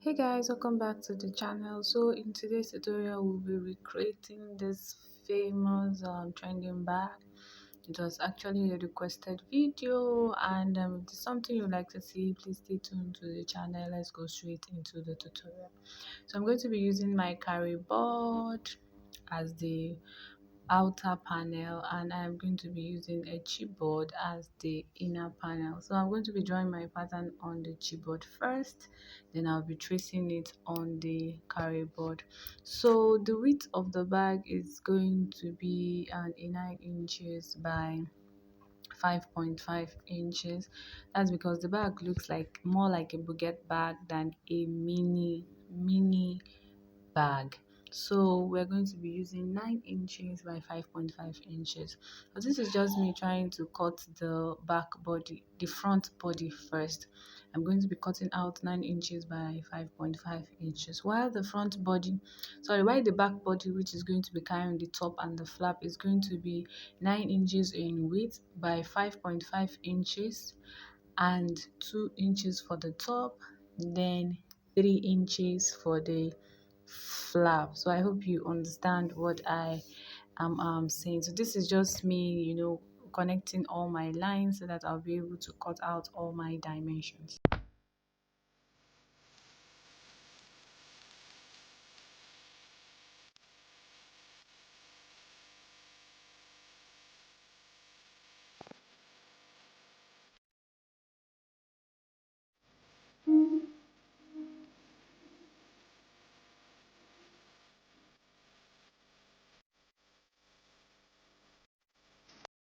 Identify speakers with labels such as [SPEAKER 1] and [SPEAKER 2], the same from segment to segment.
[SPEAKER 1] Hey guys, welcome back to the channel. So in today's tutorial, we'll be recreating this famous trending bag. It was actually a requested video, and if there's something you'd like to see, please stay tuned to the channel. Let's go straight into the tutorial. So I'm going to be using my carry board as the outer panel, and I'm going to be using a chipboard as the inner panel. So I'm going to be drawing my pattern on the chipboard first, then I'll be tracing it on the carry board. So the width of the bag is going to be an 9 inches by 5.5 inches. That's because the bag looks like more like a baguette bag than a mini bag. So we're going to be using 9 inches by 5.5 inches. But this is just me trying to cut the back body, the front body first. I'm going to be cutting out 9 inches by 5.5 inches, while the back body, which is going to be carrying the top and the flap, is going to be 9 inches in width by 5.5 inches and 2 inches for the top, then 3 inches for the flap. So I hope you understand what I am saying. So this is just me, connecting all my lines so that I'll be able to cut out all my dimensions.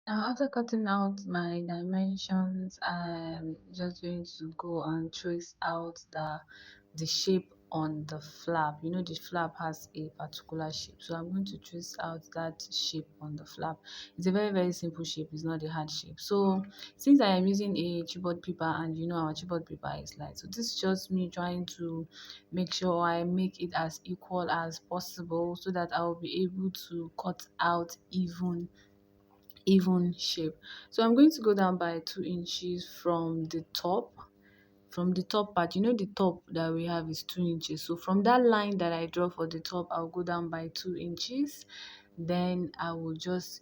[SPEAKER 1] Now, after cutting out my dimensions, I'm just going to go and trace out the shape on the flap. You know, the flap has a particular shape, so I'm going to trace out that shape on the flap. It's a very simple shape. It's not a hard shape. So since I am using a chipboard paper, and our chipboard paper is light, so this is just me trying to make sure I make it as equal as possible so that I will be able to cut out even shape. So I'm going to go down by 2 inches from the top part. The top that we have is 2 inches. So from that line that I draw for the top, I'll go down by 2 inches. Then I will just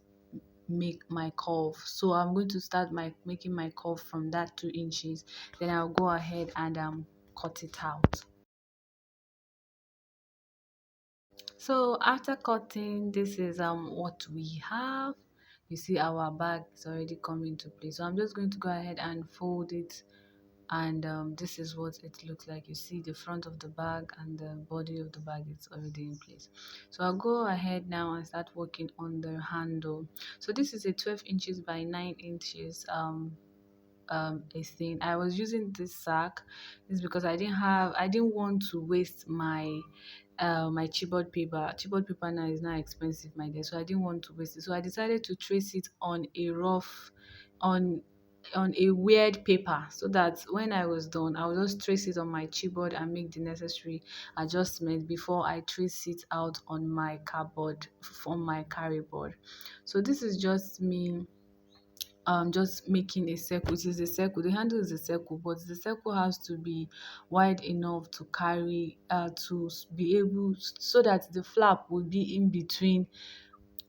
[SPEAKER 1] make my curve. So I'm going to start making my curve from that 2 inches. Then I'll go ahead and cut it out. So after cutting, this is what we have. You see our bag is already coming to place. So I'm just going to go ahead and fold it, and this is what it looks like. You see the front of the bag and the body of the bag is already in place. So I'll go ahead now and start working on the handle. So this is a 12 inches by 9 inches a thing. I was using this sack. This is because I didn't want to waste my chipboard paper. Chipboard paper now is not expensive, my dear, so I didn't want to waste it. So I decided to trace it on a rough on a weird paper, so that when I was done, I would just trace it on my chipboard and make the necessary adjustment before I trace it out on my cardboard, on my carry board. So this is just me just making a circle. It is a circle, the handle is a circle, but the circle has to be wide enough to carry be able, so that the flap will be in between.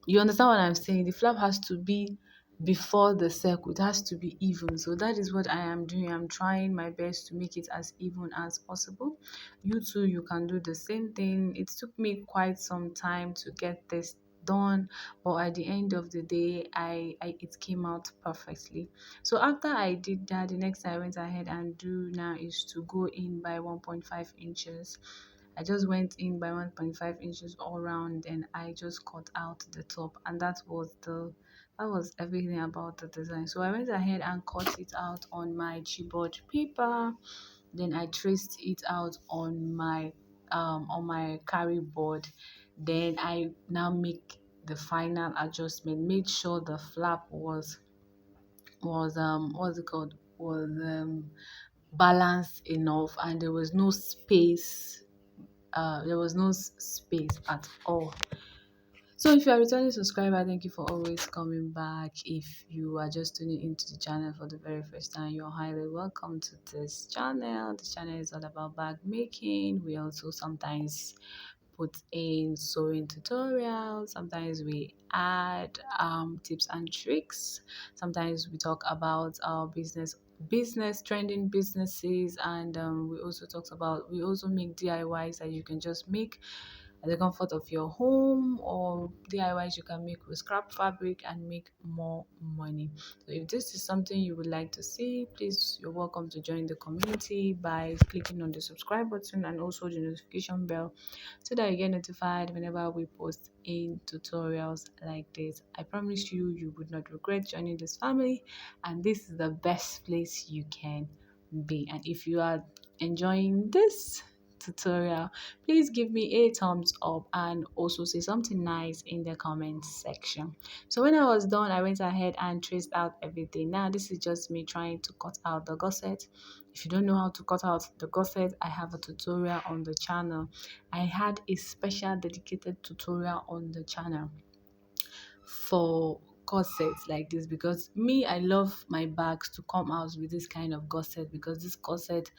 [SPEAKER 1] You understand what I'm saying? The flap has to be before the circle. It has to be even. So that is what I am doing. I'm trying my best to make it as even as possible. You too, you can do the same thing. It took me quite some time to get this done, but at the end of the day, it came out perfectly. So after I did that, the next thing I went ahead and do now is to go in by 1.5 inches. I just went in by 1.5 inches all around, and I just cut out the top, and that was everything about the design. So I went ahead and cut it out on my chipboard paper. Then I traced it out on my carry board. Then I now make the final adjustment, made sure the flap was what's it called, was balanced enough, and there was no space, there was no space at all. So if you are a returning subscriber, thank you for always coming back. If you are just tuning into the channel for the very first time, you're highly welcome to this channel. This channel is all about bag making. We also sometimes put in sewing tutorials. Sometimes we add tips and tricks. Sometimes we talk about our business trending businesses, and we also make DIYs that you can just make at the comfort of your home, or DIYs you can make with scrap fabric and make more money. So if this is something you would like to see, please, you're welcome to join the community by clicking on the subscribe button and also the notification bell so that you get notified whenever we post in tutorials like this. I promise you, you would not regret joining this family, and this is the best place you can be. And if you are enjoying this tutorial, please give me a thumbs up and also say something nice in the comment section. So when I was done, I went ahead and traced out everything. Now this is just me trying to cut out the gusset. If you don't know how to cut out the gusset, I have a tutorial on the channel. I had a special dedicated tutorial on the channel for corsets like this, because me, I love my bags to come out with this kind of gusset, because this corset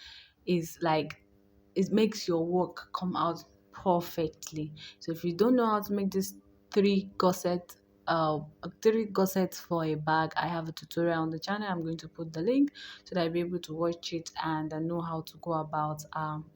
[SPEAKER 1] is like, it makes your work come out perfectly. So if you don't know how to make this three gusset uh three gussets for a bag, I have a tutorial on the channel. I'm going to put the link so that I'll be able to watch it and know how to go about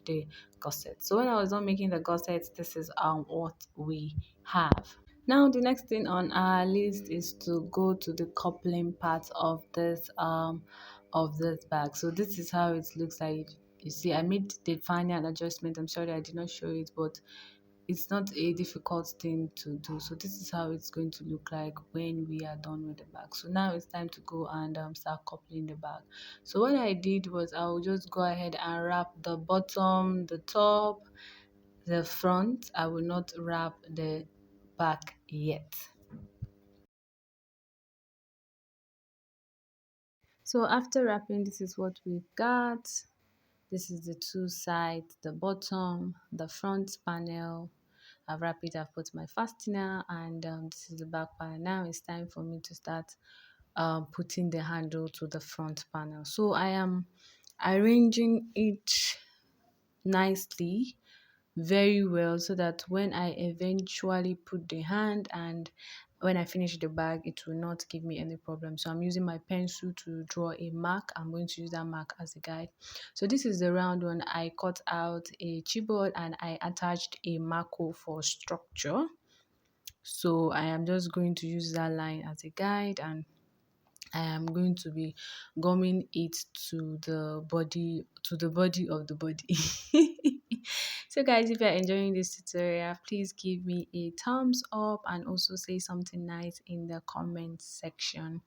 [SPEAKER 1] the gusset. So when I was done making the gussets, this is what we have. Now the next thing on our list is to go to the coupling part of this bag. So this is how it looks like. You see, I made the final adjustment. I'm sorry I did not show it, but it's not a difficult thing to do. So this is how it's going to look like when we are done with the bag. So now it's time to go and start coupling the bag. So what I did was I will just go ahead and wrap the bottom, the top, the front. I will not wrap the back yet. So after wrapping, this is what we've got. This is the two sides, the bottom, the front panel. I've wrapped it, I've put my fastener, and this is the back panel. Now it's time for me to start putting the handle to the front panel. So I am arranging it nicely, very well, so that when I eventually put the hand and when I finish the bag, it will not give me any problem. So I'm using my pencil to draw a mark. I'm going to use that mark as a guide. So this is the round one. I cut out a chipboard and I attached a marco for structure. So I am just going to use that line as a guide, and I am going to be gumming it to the body of the body. So guys, if you're enjoying this tutorial, please give me a thumbs up and also say something nice in the comment section.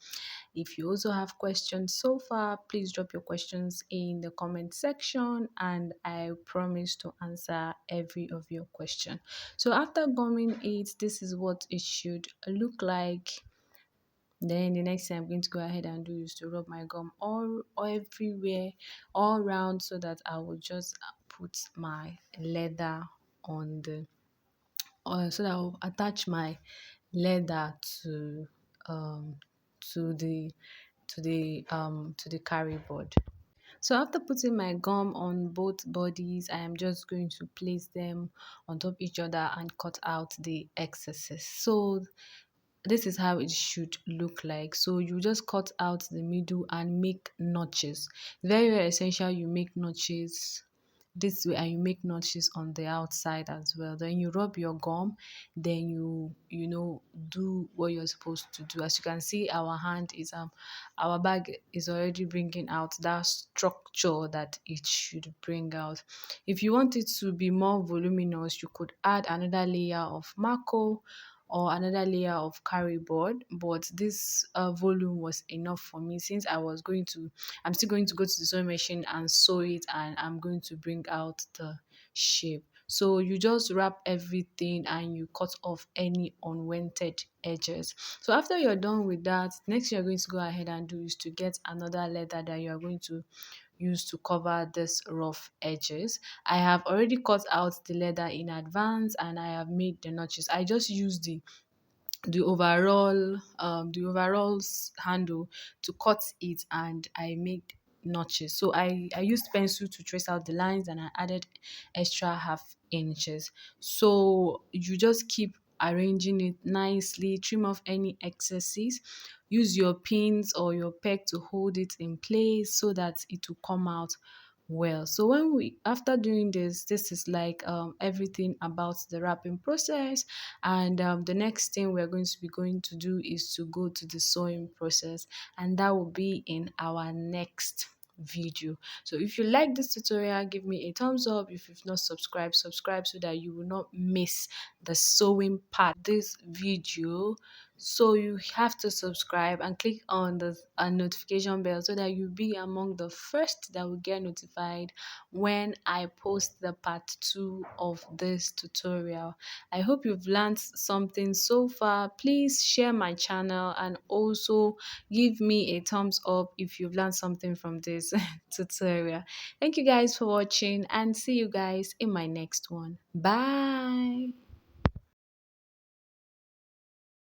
[SPEAKER 1] If you also have questions so far, please drop your questions in the comment section and I promise to answer every of your question. So after gumming it, this is what it should look like. Then the next thing I'm going to go ahead and do is to rub my gum all everywhere, all round, so that I will just put my leather on the, so that I'll attach my leather um to the to the carry board. So after putting my gum on both bodies, I am just going to place them on top each other and cut out the excesses. So this is how it should look like. So you just cut out the middle and make notches. Very, very essential you make notches this way, and you make notches on the outside as well. Then you rub your gum, then you know do what you're supposed to do. As you can see, our bag is already bringing out that structure that it should bring out. If you want it to be more voluminous, you could add another layer of marco or another layer of carry board, but this volume was enough for me, since I'm still going to go to the sewing machine and sew it, and I'm going to bring out the shape. So you just wrap everything and you cut off any unwanted edges. So after you're done with that, next thing you're going to go ahead and do is to get another leather that you are going to use to cover this rough edges. I have already cut out the leather in advance and I have made the notches. I just use the handle to cut it, and I made notches. So I used pencil to trace out the lines, and I added extra half inches. So you just keep arranging it nicely, trim off any excesses, use your pins or your peg to hold it in place so that it will come out well. So when we after doing this is like everything about the wrapping process. And the next thing we're going to be going to do is to go to the sewing process, and that will be in our next video. So if you like this tutorial, give me a thumbs up. If you've not subscribed, subscribe so that you will not miss the sewing part of this video. So you have to subscribe and click on the notification bell so that you'll be among the first that will get notified when I post the part 2 of this tutorial. I hope you've learned something so far. Please share my channel and also give me a thumbs up if you've learned something from this tutorial. Thank you guys for watching, and see you guys in my next one. Bye.